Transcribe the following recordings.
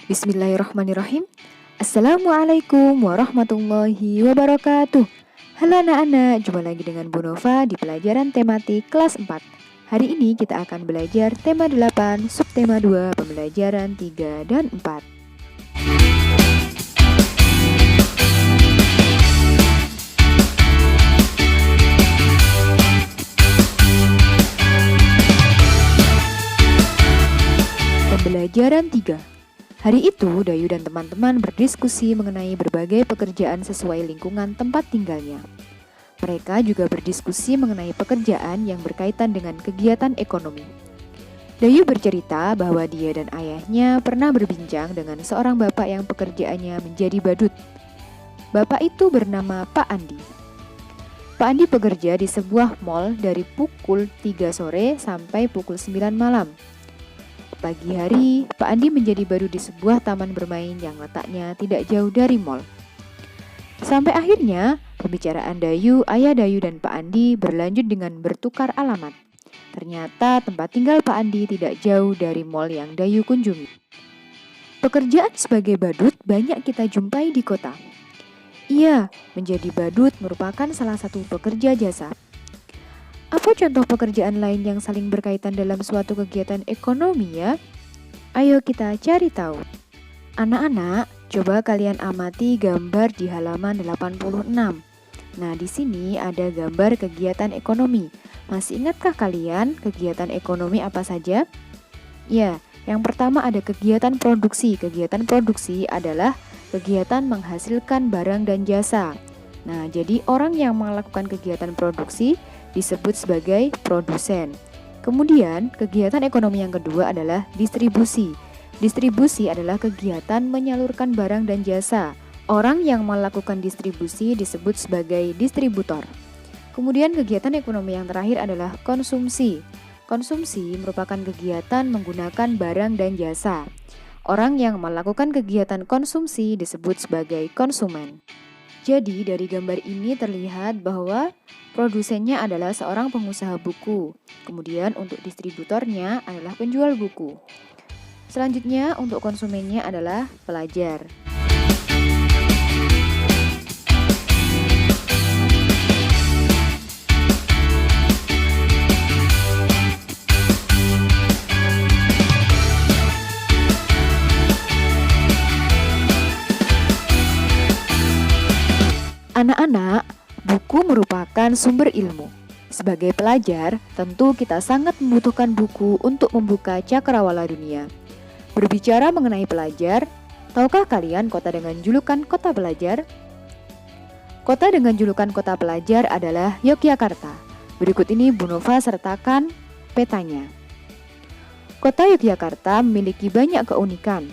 Bismillahirrahmanirrahim. Assalamualaikum warahmatullahi wabarakatuh. Halo anak-anak, jumpa lagi dengan Bu Nova di pelajaran tematik kelas 4. Hari ini kita akan belajar tema 8, subtema 2, pembelajaran 3 dan 4. Pembelajaran 3. Hari itu, Dayu dan teman-teman berdiskusi mengenai berbagai pekerjaan sesuai lingkungan tempat tinggalnya. Mereka juga berdiskusi mengenai pekerjaan yang berkaitan dengan kegiatan ekonomi. Dayu bercerita bahwa dia dan ayahnya pernah berbincang dengan seorang bapak yang pekerjaannya menjadi badut. Bapak itu bernama Pak Andi. Pak Andi bekerja di sebuah mal dari pukul 3 sore sampai pukul 9 malam. Pagi hari, Pak Andi menjadi badut di sebuah taman bermain yang letaknya tidak jauh dari mal. Sampai akhirnya, pembicaraan Dayu, ayah Dayu dan Pak Andi berlanjut dengan bertukar alamat. Ternyata tempat tinggal Pak Andi tidak jauh dari mal yang Dayu kunjungi. Pekerjaan sebagai badut banyak kita jumpai di kota. Iya, menjadi badut merupakan salah satu pekerja jasa. Apa contoh pekerjaan lain yang saling berkaitan dalam suatu kegiatan ekonomi ya? Ayo kita cari tahu. Anak-anak, coba kalian amati gambar di halaman 86. Nah, di sini ada gambar kegiatan ekonomi. Masih ingatkah kalian kegiatan ekonomi apa saja? Ya, yang pertama ada kegiatan produksi. Kegiatan produksi adalah kegiatan menghasilkan barang dan jasa. Nah, jadi orang yang melakukan kegiatan produksi disebut sebagai produsen. Kemudian, kegiatan ekonomi yang kedua adalah distribusi. Distribusi adalah kegiatan menyalurkan barang dan jasa. Orang yang melakukan distribusi disebut sebagai distributor. Kemudian, kegiatan ekonomi yang terakhir adalah konsumsi. Konsumsi merupakan kegiatan menggunakan barang dan jasa. Orang yang melakukan kegiatan konsumsi disebut sebagai konsumen. Jadi dari gambar ini terlihat bahwa produsennya adalah seorang pengusaha buku. Kemudian untuk distributornya adalah penjual buku. Selanjutnya untuk konsumennya adalah pelajar. Anak-anak, buku merupakan sumber ilmu. Sebagai pelajar, tentu kita sangat membutuhkan buku untuk membuka cakrawala dunia. Berbicara mengenai pelajar, tahukah kalian kota dengan julukan kota pelajar? Kota dengan julukan kota pelajar adalah Yogyakarta. Berikut ini Bu Nova sertakan petanya. Kota Yogyakarta memiliki banyak keunikan.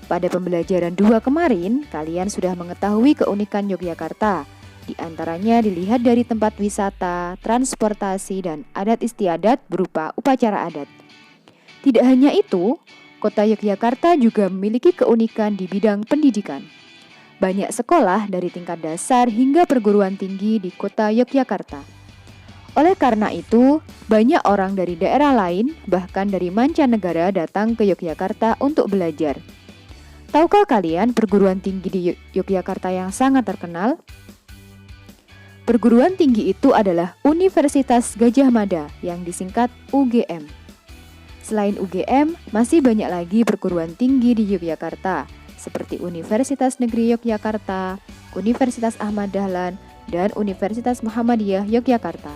Pada pembelajaran 2 kemarin, kalian sudah mengetahui keunikan Yogyakarta. Di antaranya dilihat dari tempat wisata, transportasi, dan adat istiadat berupa upacara adat. Tidak hanya itu, kota Yogyakarta juga memiliki keunikan di bidang pendidikan. Banyak sekolah dari tingkat dasar hingga perguruan tinggi di kota Yogyakarta. Oleh karena itu, banyak orang dari daerah lain, bahkan dari mancanegara datang ke Yogyakarta untuk belajar. Tahukah kalian perguruan tinggi di Yogyakarta yang sangat terkenal? Perguruan tinggi itu adalah Universitas Gadjah Mada yang disingkat UGM. Selain UGM, masih banyak lagi perguruan tinggi di Yogyakarta, seperti Universitas Negeri Yogyakarta, Universitas Ahmad Dahlan, dan Universitas Muhammadiyah Yogyakarta.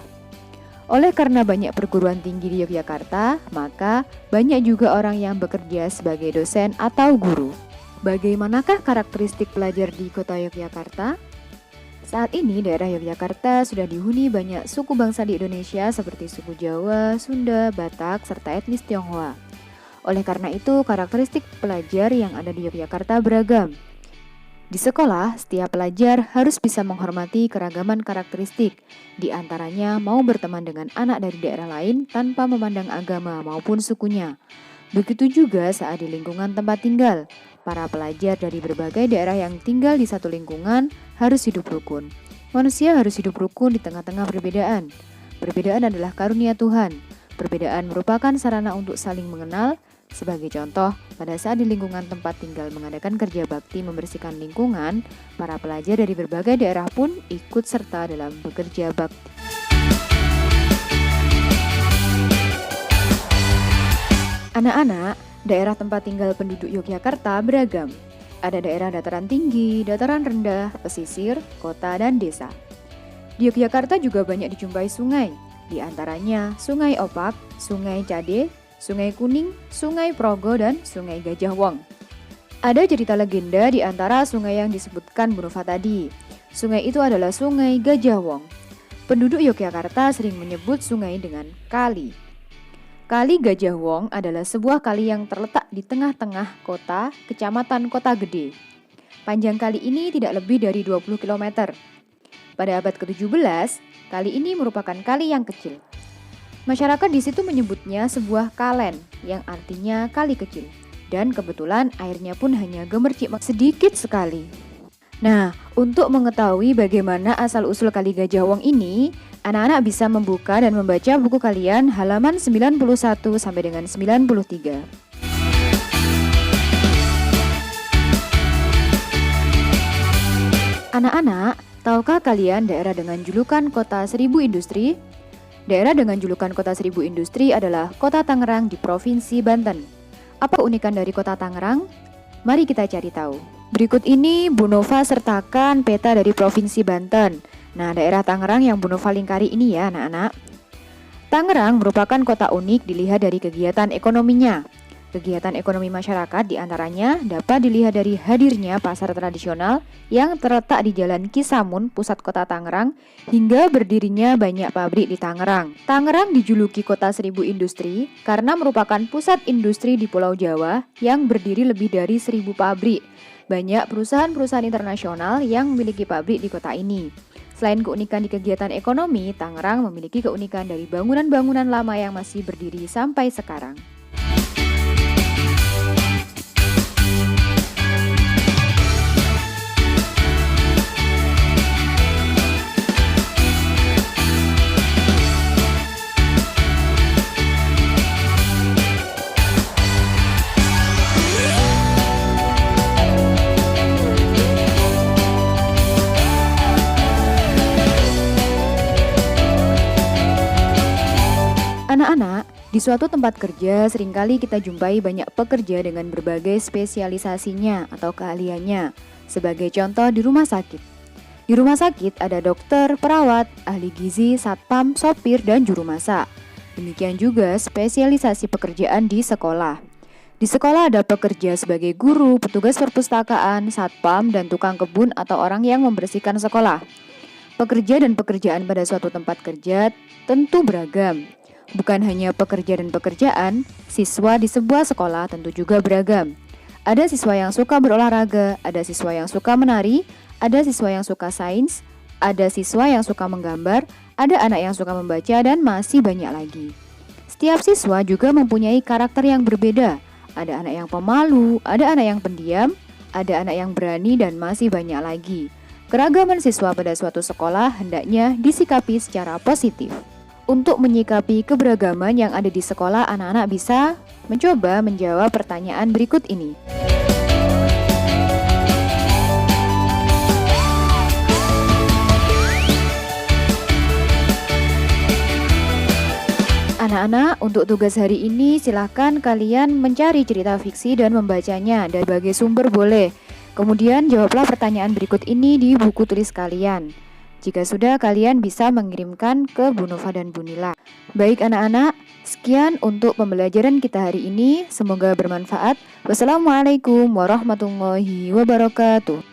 Oleh karena banyak perguruan tinggi di Yogyakarta, maka banyak juga orang yang bekerja sebagai dosen atau guru. Bagaimanakah karakteristik pelajar di kota Yogyakarta? Saat ini daerah Yogyakarta sudah dihuni banyak suku bangsa di Indonesia seperti suku Jawa, Sunda, Batak, serta etnis Tionghoa. Oleh karena itu, karakteristik pelajar yang ada di Yogyakarta beragam. Di sekolah, setiap pelajar harus bisa menghormati keragaman karakteristik, di antaranya mau berteman dengan anak dari daerah lain tanpa memandang agama maupun sukunya. Begitu juga saat di lingkungan tempat tinggal. Para pelajar dari berbagai daerah yang tinggal di satu lingkungan harus hidup rukun. Manusia harus hidup rukun di tengah-tengah perbedaan. Perbedaan adalah karunia Tuhan. Perbedaan merupakan sarana untuk saling mengenal Sebagai contoh, pada saat di lingkungan tempat tinggal mengadakan kerja bakti membersihkan lingkungan, para pelajar dari berbagai daerah pun ikut serta dalam bekerja bakti. Anak-anak, daerah tempat tinggal penduduk Yogyakarta beragam. Ada daerah dataran tinggi, dataran rendah, pesisir, kota, dan desa. Di Yogyakarta juga banyak dijumpai sungai, di antaranya Sungai Opak, Sungai Cade, Sungai Kuning, Sungai Progo, dan Sungai Gajah Wong. Ada cerita legenda di antara sungai yang disebutkan Bu Nova tadi. Sungai itu adalah Sungai Gajah Wong. Penduduk Yogyakarta sering menyebut sungai dengan kali. Kali Gajah Wong adalah sebuah kali yang terletak di tengah-tengah kota, kecamatan Kota Gede. Panjang kali ini tidak lebih dari 20 km. Pada abad ke-17, kali ini merupakan kali yang kecil. Masyarakat di situ menyebutnya sebuah kalen, yang artinya kali kecil. Dan kebetulan airnya pun hanya gemercik sedikit sekali. Nah, untuk mengetahui bagaimana asal-usul Kali Gajah Wong ini, anak-anak bisa membuka dan membaca buku kalian halaman 91 sampai dengan 93. Anak-anak, tahukah kalian daerah dengan julukan Kota Seribu Industri? Daerah dengan julukan Kota Seribu Industri adalah Kota Tangerang di Provinsi Banten. Apa keunikan dari Kota Tangerang? Mari kita cari tahu. Berikut ini Bu Nova sertakan peta dari Provinsi Banten. Nah, daerah Tangerang yang Bu Nova lingkari ini ya anak-anak. Tangerang merupakan kota unik dilihat dari kegiatan ekonominya. Kegiatan ekonomi masyarakat diantaranya dapat dilihat dari hadirnya pasar tradisional yang terletak di Jalan Kisamun, pusat kota Tangerang, hingga berdirinya banyak pabrik di Tangerang. Tangerang dijuluki Kota Seribu Industri karena merupakan pusat industri di Pulau Jawa yang berdiri lebih dari 1.000 pabrik. Banyak perusahaan-perusahaan internasional yang memiliki pabrik di kota ini. Selain keunikan di kegiatan ekonomi, Tangerang memiliki keunikan dari bangunan-bangunan lama yang masih berdiri sampai sekarang. Anak-anak, di suatu tempat kerja seringkali kita jumpai banyak pekerja dengan berbagai spesialisasinya atau keahliannya. Sebagai contoh di rumah sakit. Di rumah sakit ada dokter, perawat, ahli gizi, satpam, sopir, dan juru masak. Demikian juga spesialisasi pekerjaan di sekolah. Di sekolah ada pekerja sebagai guru, petugas perpustakaan, satpam, dan tukang kebun atau orang yang membersihkan sekolah. Pekerja dan pekerjaan pada suatu tempat kerja tentu beragam. Bukan hanya pekerja dan pekerjaan, siswa di sebuah sekolah tentu juga beragam. Ada siswa yang suka berolahraga, ada siswa yang suka menari, ada siswa yang suka sains, ada siswa yang suka menggambar, ada anak yang suka membaca, dan masih banyak lagi. Setiap siswa juga mempunyai karakter yang berbeda. Ada anak yang pemalu, ada anak yang pendiam, ada anak yang berani, dan masih banyak lagi. Keragaman siswa pada suatu sekolah hendaknya disikapi secara positif. Untuk menyikapi keberagaman yang ada di sekolah, anak-anak bisa mencoba menjawab pertanyaan berikut ini. Anak-anak, untuk tugas hari ini silahkan kalian mencari cerita fiksi dan membacanya dari berbagai sumber boleh. Kemudian jawablah pertanyaan berikut ini di buku tulis kalian. Jika sudah, kalian bisa mengirimkan ke Bu Nova dan Bu Nila. Baik anak-anak, sekian untuk pembelajaran kita hari ini. Semoga bermanfaat. Wassalamualaikum warahmatullahi wabarakatuh.